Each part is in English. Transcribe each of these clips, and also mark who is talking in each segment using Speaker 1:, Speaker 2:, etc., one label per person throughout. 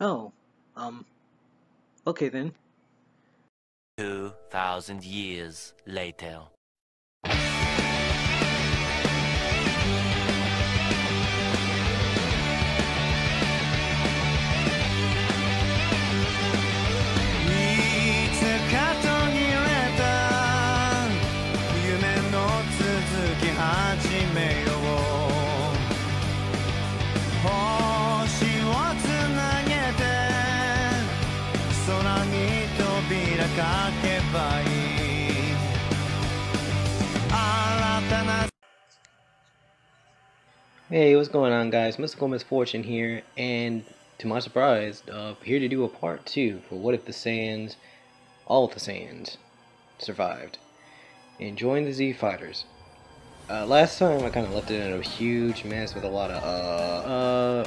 Speaker 1: Oh, okay then.
Speaker 2: 2,000 years later.
Speaker 1: Hey, what's going on, guys? Mystical Misfortune here, and to my surprise, here to do a part 2 for What If the Saiyans, all the Saiyans, survived and joined the Z Fighters. Last time I kind of left it in a huge mess with a lot of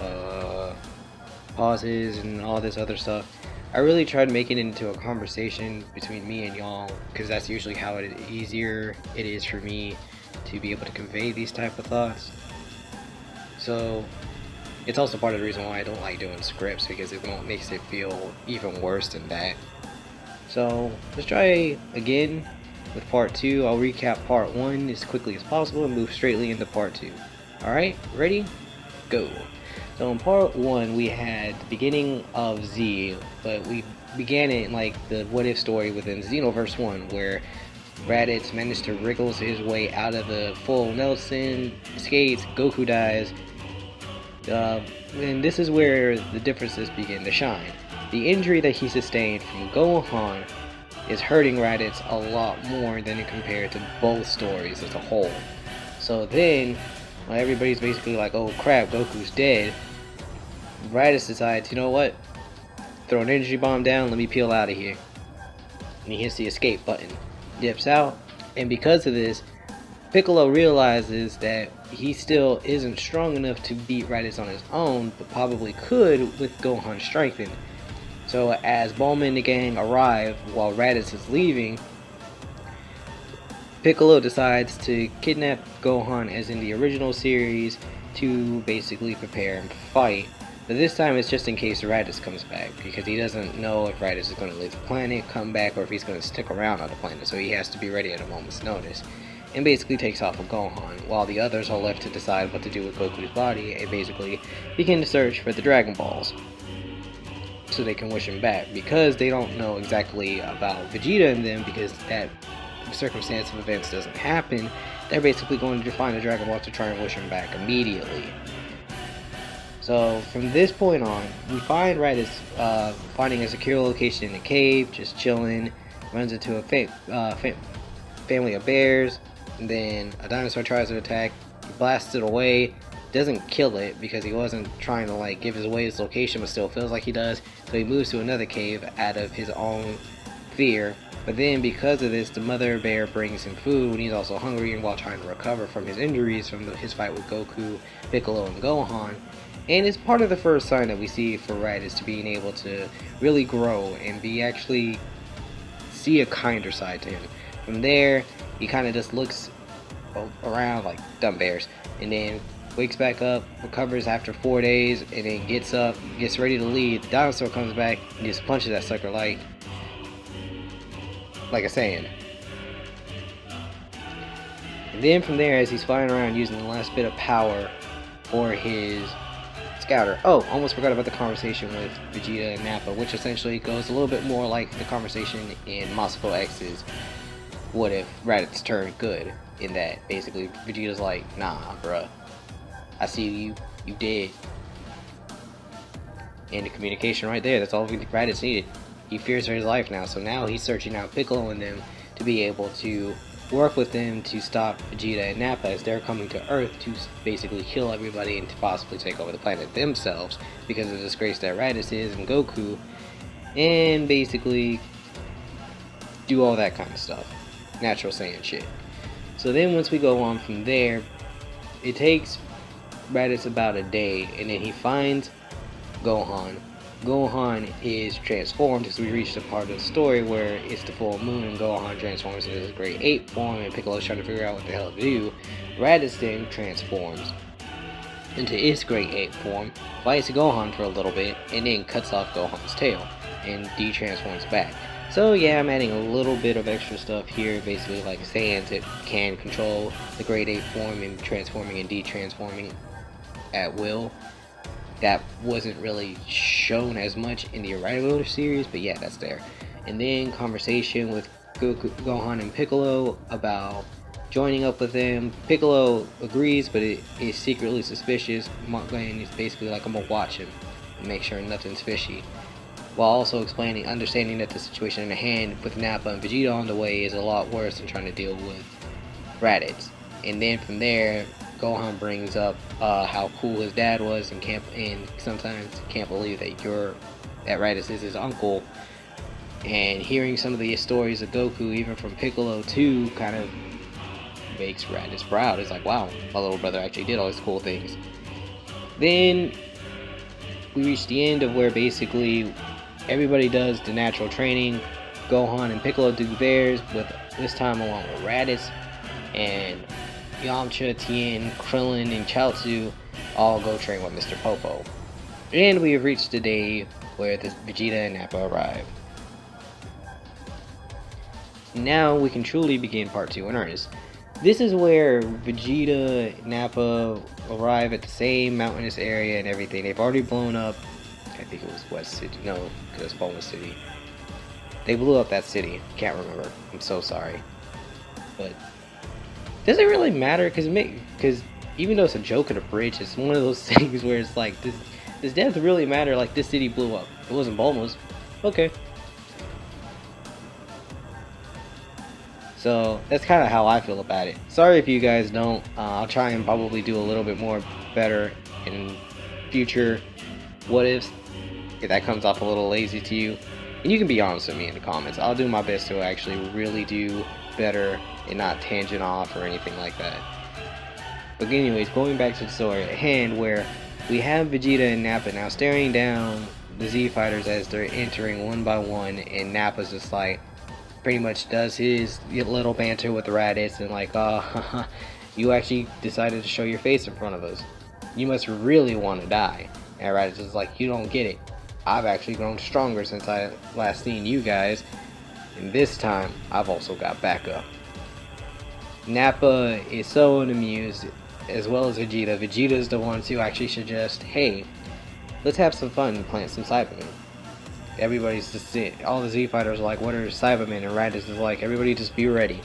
Speaker 1: pauses and all this other stuff. I really tried making it into a conversation between me and y'all, because that's usually how easier it is for me to be able to convey these type of thoughts. So it's also part of the reason why I don't like doing scripts, because it makes it feel even worse than that. So let's try again with part 2. I'll recap part 1 as quickly as possible and move straightly into part 2. Alright, ready? Go. So in part 1 we had the beginning of Z, but we began it in like the what if story within Xenoverse 1, where Raditz managed to wriggle his way out of the full Nelson, escapes, Goku dies, and this is where the differences begin to shine. The injury that he sustained from Gohan is hurting Raditz a lot more than compared to both stories as a whole. So then, when everybody's basically like, oh crap, Goku's dead, Raditz decides, you know what, throw an energy bomb down, let me peel out of here. And he hits the escape button, dips out, and because of this, Piccolo realizes that he still isn't strong enough to beat Raditz on his own, but probably could with Gohan strengthened. So as Bulma and the gang arrive while Raditz is leaving, Piccolo decides to kidnap Gohan as in the original series to basically prepare him to fight. But this time it's just in case Raditz comes back, because he doesn't know if Raditz is going to leave the planet, come back, or if he's going to stick around on the planet, so he has to be ready at a moment's notice. And basically takes off with Gohan, while the others are left to decide what to do with Goku's body and basically begin to search for the Dragon Balls so they can wish him back, because they don't know exactly about Vegeta and them, because that circumstance of events doesn't happen. They're basically going to find the Dragon Ball to try and wish him back immediately. So from this point on, we find Raditz finding a secure location in a cave, just chilling, runs into a family of bears, and then a dinosaur tries to attack, he blasts it away, doesn't kill it because he wasn't trying to like give away his location, but still feels like he does, so he moves to another cave out of his own fear. But then because of this, the mother bear brings him food when he's also hungry and while trying to recover from his injuries from his fight with Goku, Piccolo, and Gohan. And it's part of the first sign that we see for Raditz to being able to really grow and actually see a kinder side to him. From there, he kind of just looks around like dumb bears, and then wakes back up, recovers after 4 days, and then gets up, gets ready to leave. The dinosaur comes back and just punches that sucker like a Saiyan. And then from there, as he's flying around using the last bit of power for his scouter. Oh, almost forgot about the conversation with Vegeta and Nappa, which essentially goes a little bit more like the conversation in Masako X's What If Raditz turned good, in that basically Vegeta's like, nah bruh, I see you did. And the communication right there, that's all Raditz needed. He fears for his life now, so now he's searching out Piccolo and them to be able to work with them to stop Vegeta and Nappa as they're coming to Earth to basically kill everybody and to possibly take over the planet themselves because of the disgrace that Raditz is and Goku, and basically do all that kind of stuff. Natural Saiyan shit. So then once we go on from there, it takes Raditz about a day, and then he finds Gohan. Gohan is transformed as we reach the part of the story where it's the full moon and Gohan transforms into this great ape form and Piccolo's trying to figure out what the hell to do. Raditz then transforms into its Great Ape form, fights Gohan for a little bit, and then cuts off Gohan's tail, and de-transforms back. So yeah, I'm adding a little bit of extra stuff here, basically like Saiyans that can control the Great Ape form and transforming and de-transforming at will. That wasn't really shown as much in the original series, but yeah, that's there. And then conversation with Gohan and Piccolo about joining up with them. Piccolo agrees, but it is secretly suspicious. And he's basically like, I'm gonna watch him and make sure nothing's fishy, while also understanding that the situation in hand with Nappa and Vegeta on the way is a lot worse than trying to deal with Raditz. And then from there, Gohan brings up how cool his dad was, and sometimes can't believe that Raditz is his uncle. And hearing some of the stories of Goku, even from Piccolo too, kind of makes Raditz proud. It's like, wow, my little brother actually did all these cool things. Then we reach the end of where basically everybody does the natural training. Gohan and Piccolo do theirs, with this time along with Raditz, and Yamcha, Tien, Krillin, and Chaozu all go train with Mr. Popo. And we have reached the day where the Vegeta and Nappa arrive. Now we can truly begin part 2 in earnest. This is where Vegeta and Nappa arrive at the same mountainous area and everything. They've already blown up, I think it was West City, no, because it's Bulma City. They blew up that city, can't remember, I'm so sorry. But does it really matter? Because even though it's a joke at a bridge, it's one of those things where it's like, does death really matter? Like, this city blew up, it wasn't Bulma's, okay. So that's kind of how I feel about it. Sorry if you guys don't. I'll try and probably do a little bit more better in future what ifs, if that comes off a little lazy to you. And you can be honest with me in the comments. I'll do my best to actually really do better and not tangent off or anything like that. But anyways, going back to the story at hand, where we have Vegeta and Nappa now staring down the Z Fighters as they're entering one by one, and Nappa's just like, pretty much does his little banter with Raditz and like, you actually decided to show your face in front of us. You must really want to die. And Raditz is like, you don't get it. I've actually grown stronger since I last seen you guys, and this time I've also got backup. Nappa is so unamused, as well as Vegeta. Vegeta's the ones who actually suggest, hey, let's have some fun and plant some Cybermen. Everybody's just, all the Z Fighters are like, what are Cybermen? And Raditz is like, everybody just be ready.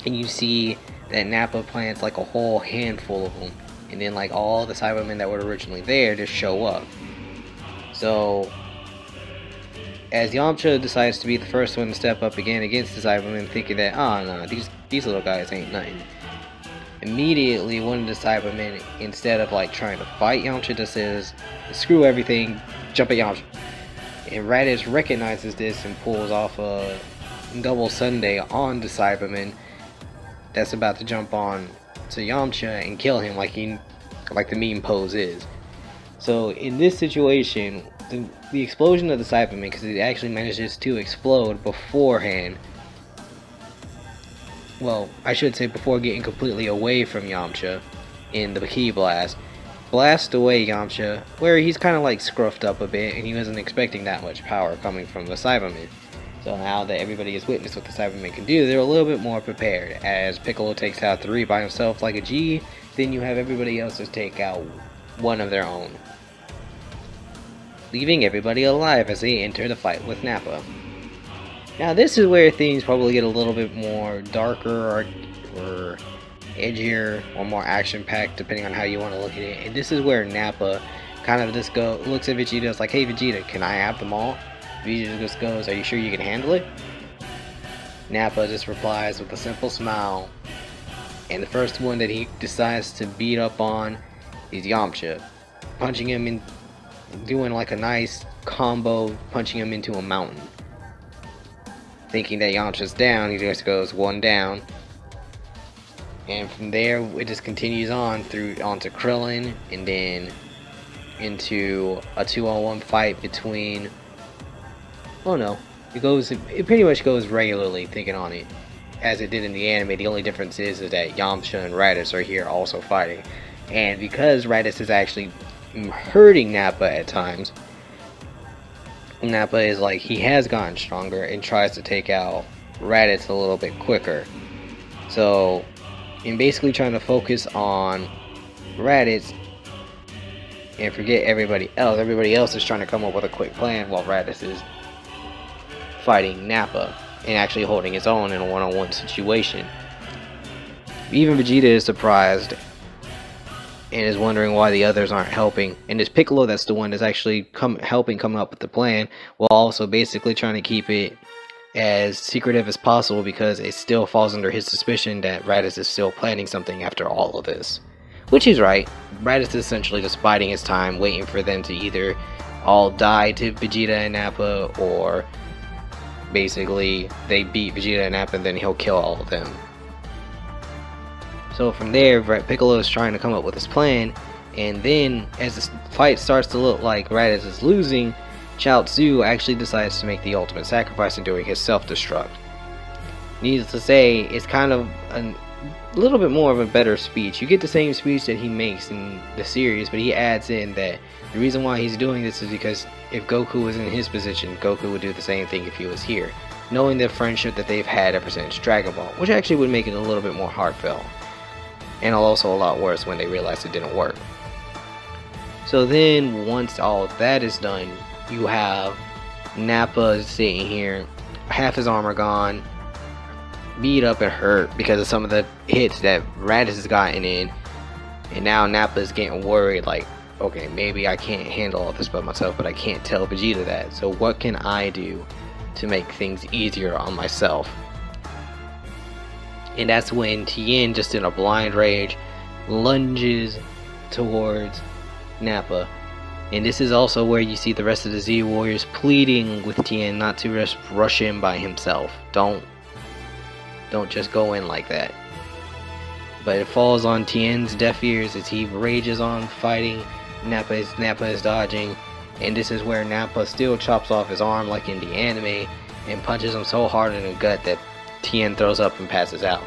Speaker 1: And you see that Nappa plants like a whole handful of them, and then like all the Cybermen that were originally there just show up. So as Yamcha decides to be the first one to step up again against the Cybermen, thinking that, oh no, these little guys ain't nothing, immediately one of the Cybermen, instead of like trying to fight Yamcha, just says, screw everything, jump at Yamcha. And Raditz recognizes this and pulls off a double Sunday on the Cyberman that's about to jump on to Yamcha and kill him like the meme pose is. So in this situation, the explosion of the Cyberman, because it actually manages to explode beforehand, well, I should say before getting completely away from Yamcha in the Ki Blast, blast away Yamcha, where he's kind of like scruffed up a bit and he wasn't expecting that much power coming from the Cybermen. So now that everybody has witnessed what the Cybermen can do, they're a little bit more prepared. As Piccolo takes out 3 by himself like a G, then you have everybody else to take out one of their own, leaving everybody alive as they enter the fight with Nappa. Now this is where things probably get a little bit more darker or edgier or more action-packed, depending on how you want to look at it. And this is where Nappa kind of just looks at Vegeta, it's like, hey Vegeta, can I have them all? Vegeta just goes, are you sure you can handle it? Nappa just replies with a simple smile, and the first one that he decides to beat up on is Yamcha, punching him in, doing like a nice combo, punching him into a mountain. Thinking that Yamcha's down, he just goes 1 down. And from there, it just continues on onto Krillin, and then into a 2-on-1 fight between. Oh no, it pretty much goes regularly. Thinking on it, as it did in the anime. The only difference is that Yamcha and Raditz are here also fighting. And because Raditz is actually hurting Nappa at times, Nappa is like, he has gotten stronger and tries to take out Raditz a little bit quicker. So, in basically trying to focus on Raditz and forget everybody else is trying to come up with a quick plan while Raditz is fighting Nappa and actually holding his own in a one-on-one situation. Even Vegeta is surprised and is wondering why the others aren't helping, and it's Piccolo that's the one that's actually helping come up with the plan, while also basically trying to keep it as secretive as possible, because it still falls under his suspicion that Raditz is still planning something after all of this. Which he's right. Raditz is essentially just biding his time, waiting for them to either all die to Vegeta and Nappa, or basically they beat Vegeta and Nappa and then he'll kill all of them. So from there, Piccolo is trying to come up with his plan, and then as the fight starts to look like Raditz is losing, Chaozu actually decides to make the ultimate sacrifice in doing his self-destruct. Needless to say, it's kind of a little bit more of a better speech. You get the same speech that he makes in the series, but he adds in that the reason why he's doing this is because if Goku was in his position, Goku would do the same thing if he was here, knowing the friendship that they've had ever since Dragon Ball, which actually would make it a little bit more heartfelt. And also a lot worse when they realized it didn't work. So then, once all that is done, you have Nappa sitting here, half his armor gone, beat up and hurt because of some of the hits that Raditz has gotten in. And now Nappa's getting worried, like, okay, maybe I can't handle all this by myself, but I can't tell Vegeta that. So what can I do to make things easier on myself? And that's when Tien, just in a blind rage, lunges towards Nappa. And this is also where you see the rest of the Z Warriors pleading with Tien not to rush in by himself. Don't just go in like that. But it falls on Tien's deaf ears as he rages on fighting. Nappa is dodging. And this is where Nappa still chops off his arm like in the anime and punches him so hard in the gut that Tien throws up and passes out.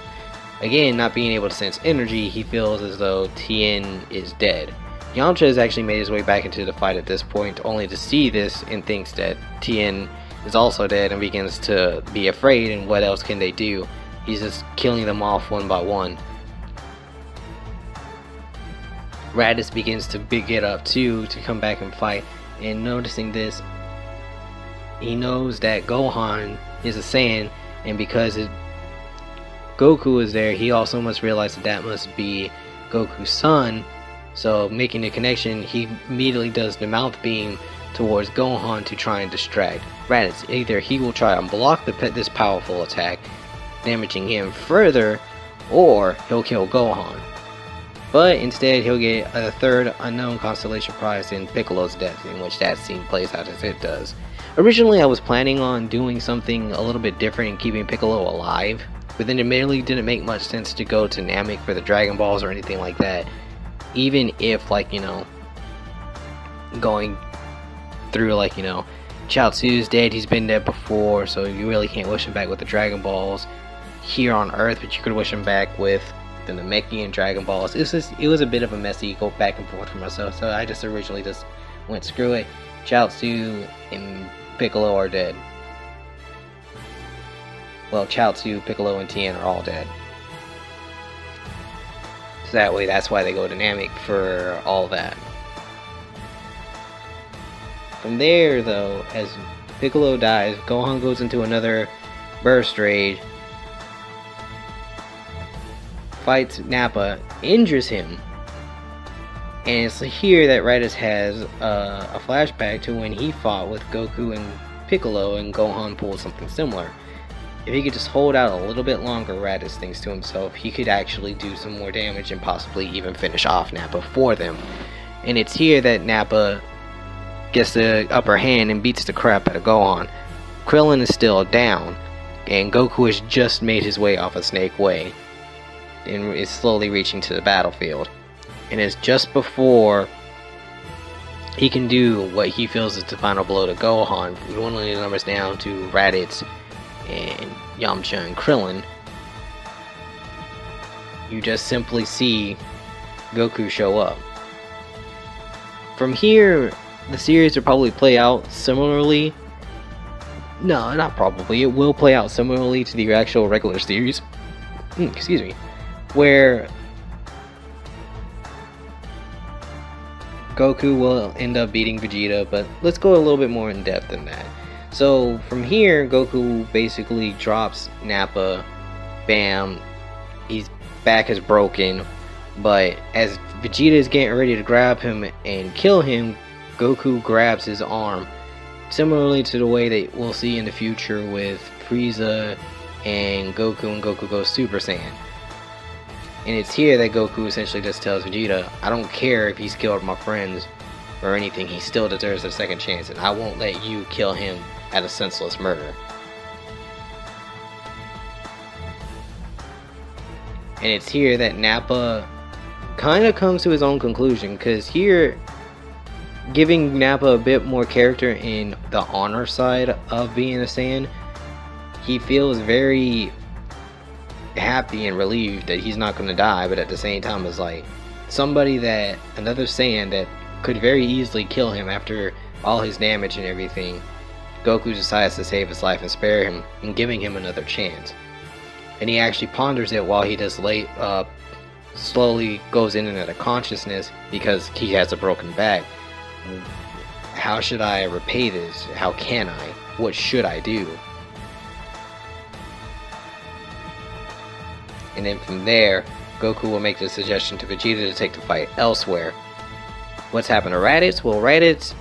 Speaker 1: Again, not being able to sense energy, he feels as though Tien is dead. Yamcha has actually made his way back into the fight at this point, only to see this and thinks that Tien is also dead and begins to be afraid, and what else can they do? He's just killing them off one by one. Raditz begins to get up too to come back and fight, and noticing this, he knows that Gohan is a Saiyan, and because Goku is there, he also must realize that that must be Goku's son. So making the connection, he immediately does the mouth beam towards Gohan to try and distract Raditz. Either he will try and block this powerful attack, damaging him further, or he'll kill Gohan. But instead he'll get a third unknown constellation prize in Piccolo's death, in which that scene plays out as it does. Originally I was planning on doing something a little bit different and keeping Piccolo alive, but then it really didn't make much sense to go to Namek for the Dragon Balls or anything like that. Even if, like, you know, going through, like, you know, Chaozu's dead, he's been dead before, so you really can't wish him back with the Dragon Balls here on Earth, but you could wish him back with the Namekian Dragon Balls. It was a bit of a messy go back and forth for myself, so I just originally just went, screw it, Chaozu and Piccolo are dead. Well, Chaozu, Piccolo, and Tien are all dead. So that way, that's why they go to Namek for all that. From there, though, as Piccolo dies, Gohan goes into another burst rage, fights Nappa, injures him, and it's here that Raditz has a flashback to when he fought with Goku and Piccolo, and Gohan pulled something similar. If he could just hold out a little bit longer, Raditz thinks to himself, he could actually do some more damage and possibly even finish off Nappa for them. And it's here that Nappa gets the upper hand and beats the crap out of Gohan. Krillin is still down, and Goku has just made his way off of Snake Way and is slowly reaching to the battlefield. And it's just before he can do what he feels is the final blow to Gohan, dwindling the numbers down to Raditz and Yamcha and Krillin. You just simply see Goku show up. From here, the series will probably play out similarly. No, not probably. It will play out similarly to the actual regular series. Excuse me. Where Goku will end up beating Vegeta, but let's go a little bit more in depth than that. So from here, Goku basically drops Nappa. Bam. His back is broken. But as Vegeta is getting ready to grab him and kill him, Goku grabs his arm. Similarly to the way that we'll see in the future with Frieza and Goku goes Super Saiyan. And it's here that Goku essentially just tells Vegeta, I don't care if he's killed my friends or anything, he still deserves a second chance, and I won't let you kill him at a senseless murder. And it's here that Nappa kind of comes to his own conclusion, because here, giving Nappa a bit more character in the honor side of being a Saiyan, he feels very happy and relieved that he's not going to die, but at the same time is like somebody that, another Saiyan that could very easily kill him after all his damage and everything, Goku decides to save his life and spare him and giving him another chance. And he actually ponders it while he just slowly goes in and out of consciousness because he has a broken back. How should I repay this? How can I? What should I do? And then from there, Goku will make the suggestion to Vegeta to take the fight elsewhere. What's happened to Raditz? Well, Raditz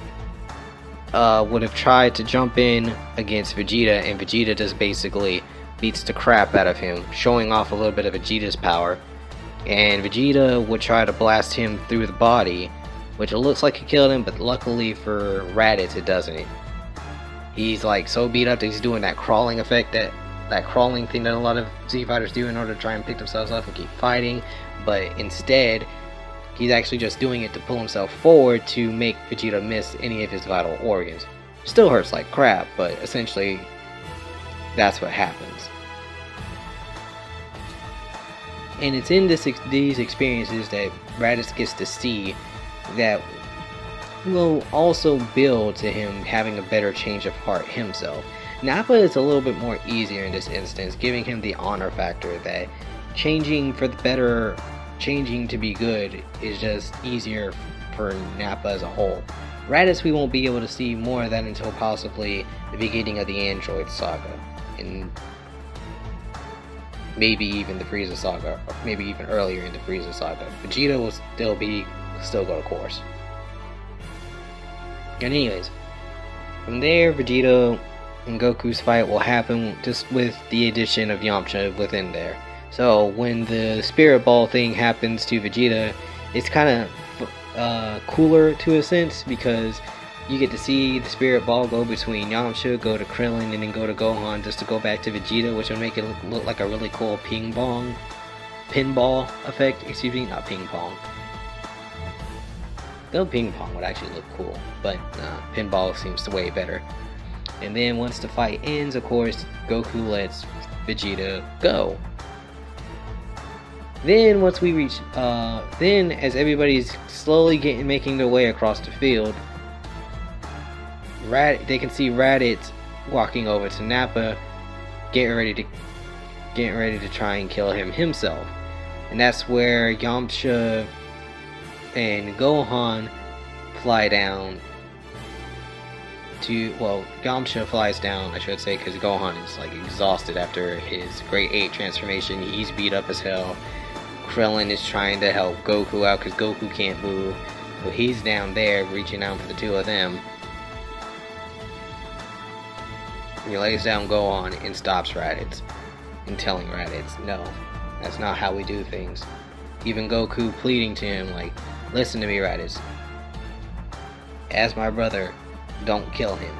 Speaker 1: would have tried to jump in against Vegeta, and Vegeta just basically beats the crap out of him, showing off a little bit of Vegeta's power. And Vegeta would try to blast him through the body, which it looks like it killed him, but luckily for Raditz it doesn't. He's like so beat up that he's doing that crawling effect, that crawling thing that a lot of Z fighters do in order to try and pick themselves up and keep fighting, but instead he's actually just doing it to pull himself forward to make Vegeta miss any of his vital organs. Still hurts like crap, but essentially that's what happens. And it's in these experiences that Raditz gets to see that will also build to him having a better change of heart himself. Nappa is a little bit more easier in this instance, giving him the honor factor that changing for the better, changing to be good is just easier for Nappa as a whole. Raditz we won't be able to see more of that until possibly the beginning of the Android saga, and maybe even the Frieza saga, or maybe even earlier in the Frieza saga. Vegeta will still go to course. And anyways, from there Vegeta and Goku's fight will happen just with the addition of Yamcha within there. So when the Spirit Ball thing happens to Vegeta, it's kind of cooler to a sense, because you get to see the Spirit Ball go between Yamcha, go to Krillin, and then go to Gohan just to go back to Vegeta, which will make it look like a really cool pinball effect. Excuse me, not ping pong. Though ping pong would actually look cool, but pinball seems the way better. And then once the fight ends, of course, Goku lets Vegeta go. Then once we reach, then as everybody's slowly making their way across the field, they can see Raditz walking over to Nappa, getting ready to try and kill him himself. And that's where Yamcha and Gohan fly down to, well, Yamcha flies down, I should say, because Gohan is like exhausted after his Great 8 transformation. He's beat up as hell. Krillin is trying to help Goku out because Goku can't move, so he's down there reaching out for the two of them. He lays down Gohan and stops Raditz, and telling Raditz, no, that's not how we do things. Even Goku pleading to him like, listen to me, Raditz. As my brother, don't kill him.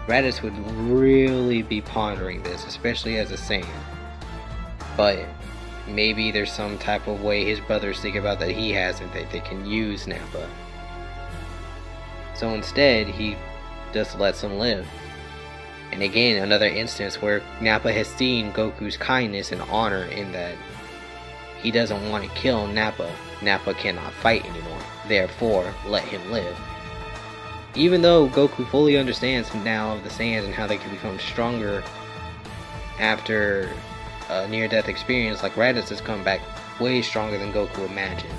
Speaker 1: Raditz would really be pondering this, especially as a Saiyan. But maybe there's some type of way his brothers think about that he hasn't, that they can use Nappa. So instead, he just lets him live. And again, another instance where Nappa has seen Goku's kindness and honor in that he doesn't want to kill Nappa. Nappa cannot fight anymore, therefore let him live. Even though Goku fully understands now of the Saiyans and how they can become stronger after a near-death experience, like Raditz has come back way stronger than Goku imagined.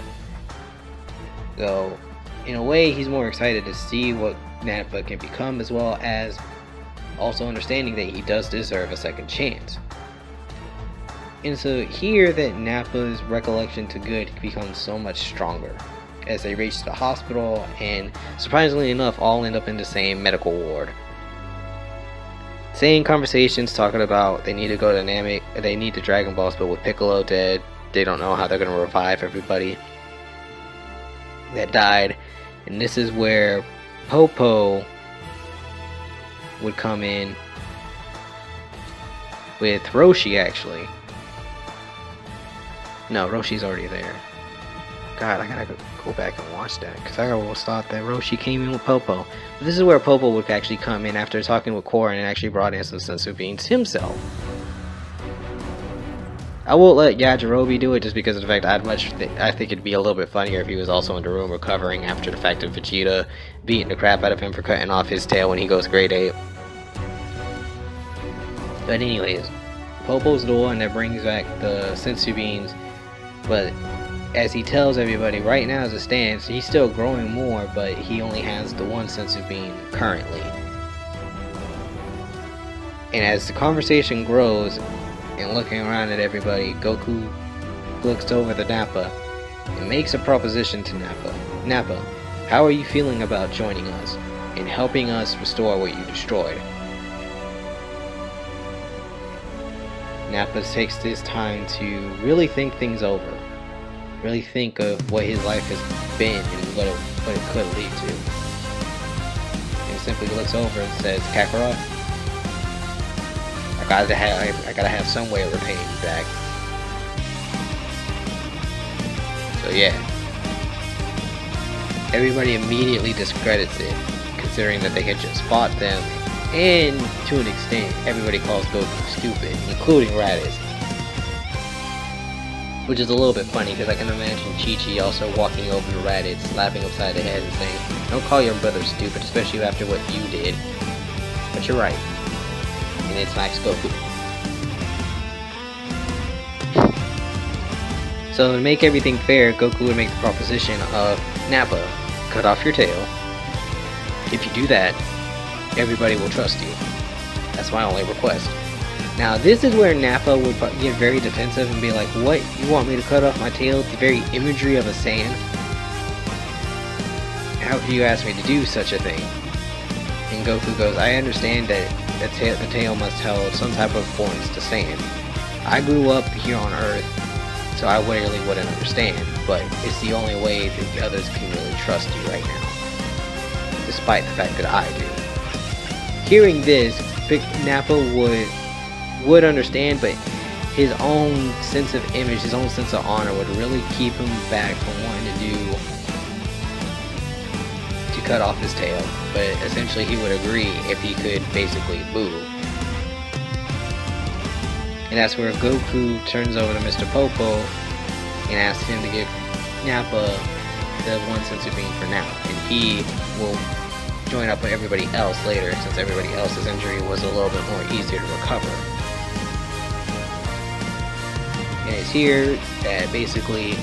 Speaker 1: So, in a way, he's more excited to see what Nappa can become, as well as also understanding that he does deserve a second chance. And so here that Nappa's recollection to good becomes so much stronger as they reach the hospital, and surprisingly enough all end up in the same medical ward. Same conversations talking about they need to go to Namek, they need the Dragon Balls, but with Piccolo dead, they don't know how they're going to revive everybody that died. And this is where Popo would come in with Roshi, actually. No, Roshi's already there. God, I gotta go back and watch that, because I almost thought that Roshi came in with Popo. But this is where Popo would actually come in after talking with Korra and actually brought in some senzu beans himself. I won't let Yajirobe do it just because of the fact that I think it'd be a little bit funnier if he was also in the room recovering after the fact of Vegeta beating the crap out of him for cutting off his tail when he goes grade 8. But anyways, Popo's the one that brings back the senzu beans, but as he tells everybody, right now as it stands, he's still growing more, but he only has the one senzu bean currently. And as the conversation grows, and looking around at everybody, Goku looks over to Nappa and makes a proposition to Nappa. Nappa, how are you feeling about joining us and helping us restore what you destroyed? Nappa takes this time to really think things over. Really think of what his life has been and what it could lead to. And simply looks over and says, Kakarot, I gotta have some way of repaying you back. So yeah. Everybody immediately discredits it, considering that they had just fought them, and to an extent, everybody calls Goku stupid, including Raditz. Which is a little bit funny, because I can imagine Chi-Chi also walking over to Raditz, slapping upside the head and saying, don't call your brother stupid, especially after what you did. But you're right. And it smacks Goku. So to make everything fair, Goku would make the proposition of, Nappa, cut off your tail. If you do that, everybody will trust you. That's my only request. Now this is where Nappa would get very defensive and be like, what, you want me to cut off my tail? The very imagery of a Saiyan? How could you ask me to do such a thing? And Goku goes, I understand that the tail must hold some type of importance to Saiyan. I grew up here on Earth, so I really wouldn't understand, but it's the only way that the others can really trust you right now. Despite the fact that I do. Hearing this, Nappa would understand, but his own sense of image, his own sense of honor would really keep him back from wanting to cut off his tail. But essentially he would agree if he could basically move. And that's where Goku turns over to Mr. Popo and asks him to give Nappa the one senzu bean for now, and he will join up with everybody else later, since everybody else's injury was a little bit more easier to recover. And it's here that basically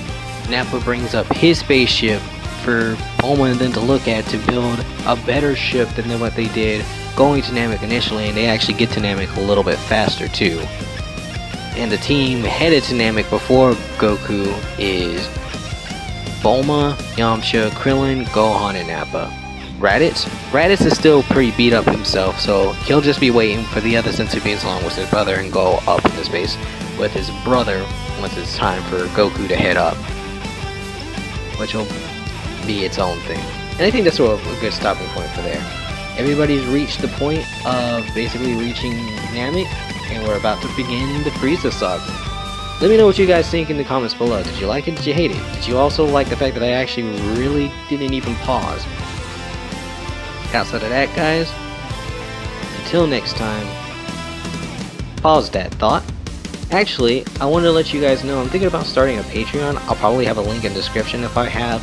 Speaker 1: Nappa brings up his spaceship for Bulma and them to look at to build a better ship than what they did going to Namek initially, and they actually get to Namek a little bit faster too. And the team headed to Namek before Goku is Bulma, Yamcha, Krillin, Gohan, and Nappa. Raditz is still pretty beat up himself, so he'll just be waiting for the other senzu beans along with his brother and go up into space with his brother once it's time for Goku to head up, which will be its own thing. And I think that's a good stopping point for there. Everybody's reached the point of basically reaching Namek, and we're about to begin the Frieza saga. Let me know what you guys think in the comments below. Did you like it? Did you hate it? Did you also like the fact that I actually really didn't even pause? Outside of that, guys, until next time, pause that thought, Actually, I wanted to let you guys know I'm thinking about starting a Patreon. I'll probably have a link in the description if I have,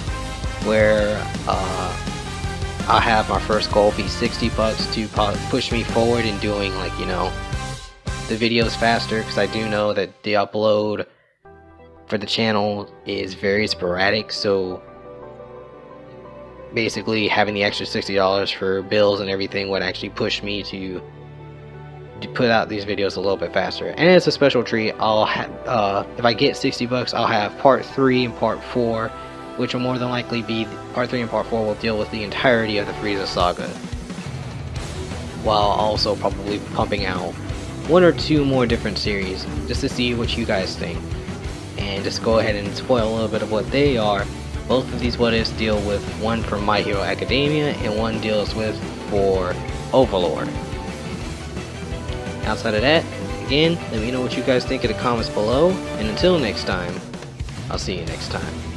Speaker 1: where I'll have my first goal be 60 bucks to push me forward in doing, like, you know, the videos faster, because I do know that the upload for the channel is very sporadic, so basically having the extra $60 for bills and everything would actually push me to put out these videos a little bit faster. And it's a special treat. I'll if I get 60 bucks, I'll have part 3 and part 4, which will more than likely be part 3 and part 4 will deal with the entirety of the Frieza saga, while also probably pumping out 1 or 2 more different series just to see what you guys think, and just go ahead and spoil a little bit of what they are. Both of these what ifs deal with, one for My Hero Academia and one deals with for Overlord. Outside of that, again, let me know what you guys think in the comments below, and until next time, I'll see you next time.